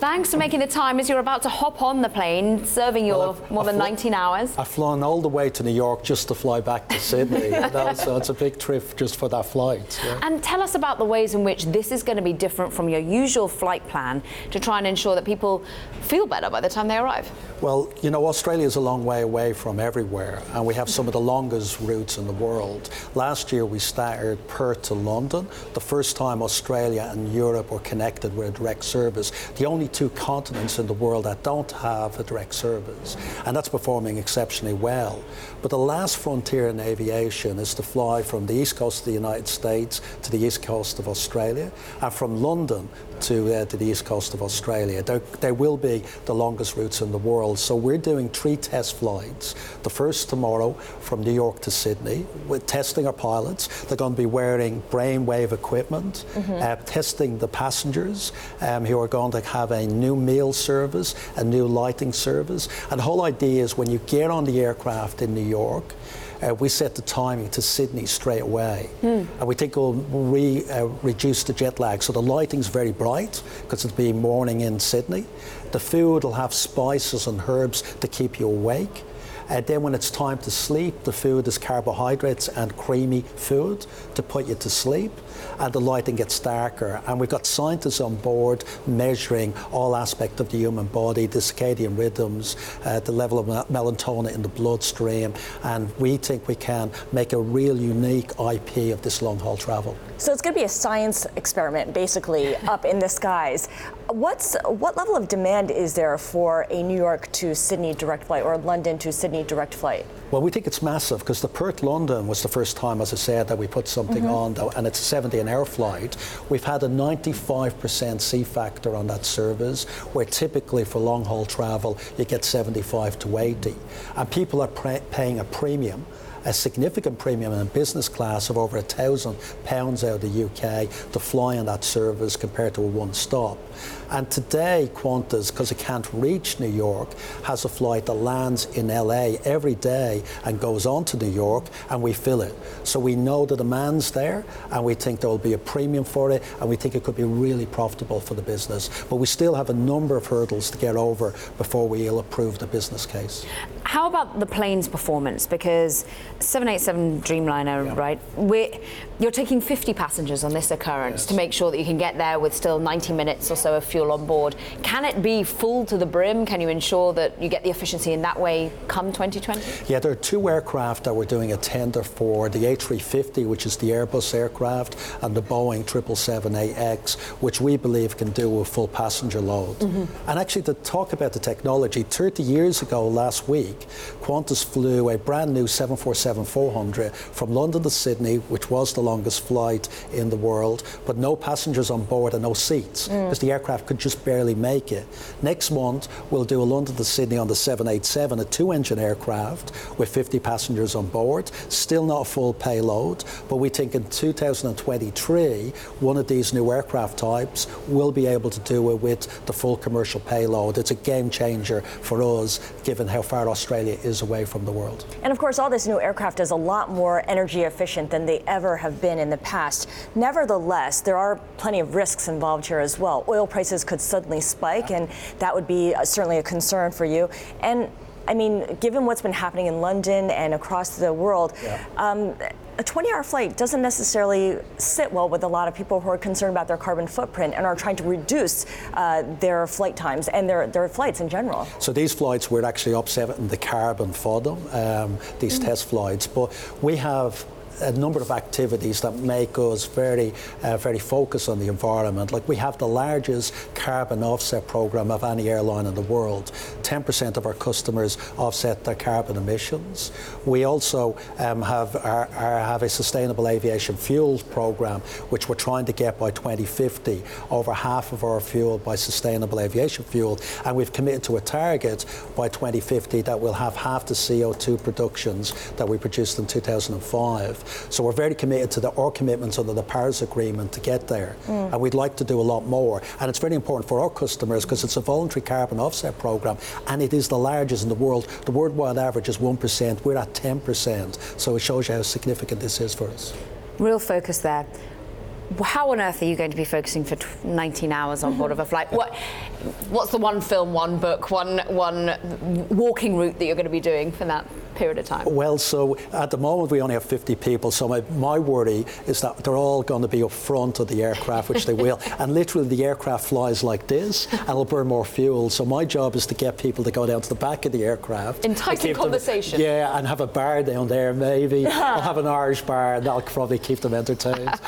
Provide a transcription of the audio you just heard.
Thanks for making the time as you're about to hop on the plane, serving your more than 19 hours. I've flown all the way to New York just to fly back to Sydney. So it's a big trip just for that flight. Yeah. And tell us about the ways in which this is going to be different from your usual flight plan to try and ensure that people feel better by the time they arrive. Well, you know, Australia is a long way away from everywhere, and we have some of the longest routes in the world. Last year we started Perth to London, the first time Australia and Europe were connected with a direct service. The only two continents in the world that don't have a direct service, and that's performing exceptionally well. But the last frontier in aviation is to fly from the east coast of the United States to the east coast of Australia, and from London to the east coast of Australia. They will be the longest routes in the world. So we're doing 3 test flights. The first tomorrow from New York to Sydney. We're testing our pilots. They're going to be wearing brainwave equipment, testing the passengers who are going to have a new meal service, a new lighting service. And the whole idea is when you get on the aircraft in New York, we set the timing to Sydney straight away. And we think it'll reduce the jet lag. So the lighting's very bright because it'll be morning in Sydney. The food will have spices and herbs to keep you awake. Then when it's time to sleep, the food is carbohydrates and creamy food to put you to sleep. And the lighting gets darker. And we've got scientists on board measuring all aspects of the human body, the circadian rhythms, the level of melatonin in the bloodstream. And we think we can make a real unique IP of this long-haul travel. So it's going to be a science experiment, basically, up in the skies. What level of demand is there for a New York to Sydney direct flight or London to Sydney direct flight? Well, we think it's massive because the Perth-London was the first time, as I said, that we put something on, and it's a 17-hour flight. We've had a 95% C factor on that service, where typically for long-haul travel, you get 75 to 80. And people are paying a premium, a significant premium in business class of over £1,000 out of the UK to fly on that service compared to a one-stop. And today, Qantas, because it can't reach New York, has a flight that lands in LA every day and goes on to New York, and we fill it. So we know the demand's there, and we think there will be a premium for it, and we think it could be really profitable for the business. But we still have a number of hurdles to get over before we'll approve the business case. How about the plane's performance? Because 787 Dreamliner, right? You're taking 50 passengers on this occurrence to make sure that you can get there with still 90 minutes or so of fuel on board. Can it be full to the brim? Can you ensure that you get the efficiency in that way come 2020? Yeah, there are 2 aircraft that we're doing a tender for, the A350, which is the Airbus aircraft, and the Boeing 777-8X, which we believe can do a full passenger load. And actually, to talk about the technology, 30 years ago last week, Qantas flew a brand new 747-400 from London to Sydney, which was the longest flight in the world, but no passengers on board and no seats, because the aircraft could just barely make it. Next month, we'll do a London to Sydney on the 787, a 2-engine aircraft with 50 passengers on board. Still not a full payload, but we think in 2023, one of these new aircraft types will be able to do it with the full commercial payload. It's a game changer for us, given how far Australia is away from the world. And of course, all this new aircraft is a lot more energy efficient than they ever have been in the past. Nevertheless, there are plenty of risks involved here as well. Oil prices could suddenly spike, and that would be certainly a concern for you. And I mean, given what's been happening in London and across the world, a 20-hour flight doesn't necessarily sit well with a lot of people who are concerned about their carbon footprint and are trying to reduce their flight times and their flights in general. So these flights, we're actually offsetting the carbon for them, these test flights. But we have a number of activities that make us very focused on the environment. Like, we have the largest carbon offset program of any airline in the world. 10% of our customers offset their carbon emissions. We also have a sustainable aviation fuel program, which we're trying to get by 2050, over half of our fuel by sustainable aviation fuel. And we've committed to a target by 2050 that we'll have half the CO2 productions that we produced in 2005. So we're very committed to our commitments under the Paris Agreement to get there. And we'd like to do a lot more. And it's very important for our customers because it's a voluntary carbon offset program, and it is the largest in the world. The worldwide average is 1%. We're at 10%. So it shows you how significant this is for us. Real focus there. How on earth are you going to be focusing for 19 hours on board of a flight? What's the one film, one book, one walking route that you're going to be doing for that period of time? Well, so at the moment we only have 50 people, so my worry is that they're all going to be up front of the aircraft, which they will, and literally the aircraft flies like this and it'll burn more fuel. So my job is to get people to go down to the back of the aircraft. Enticing conversation. Yeah, and have a bar down there maybe. I'll have an Irish bar and that'll probably keep them entertained.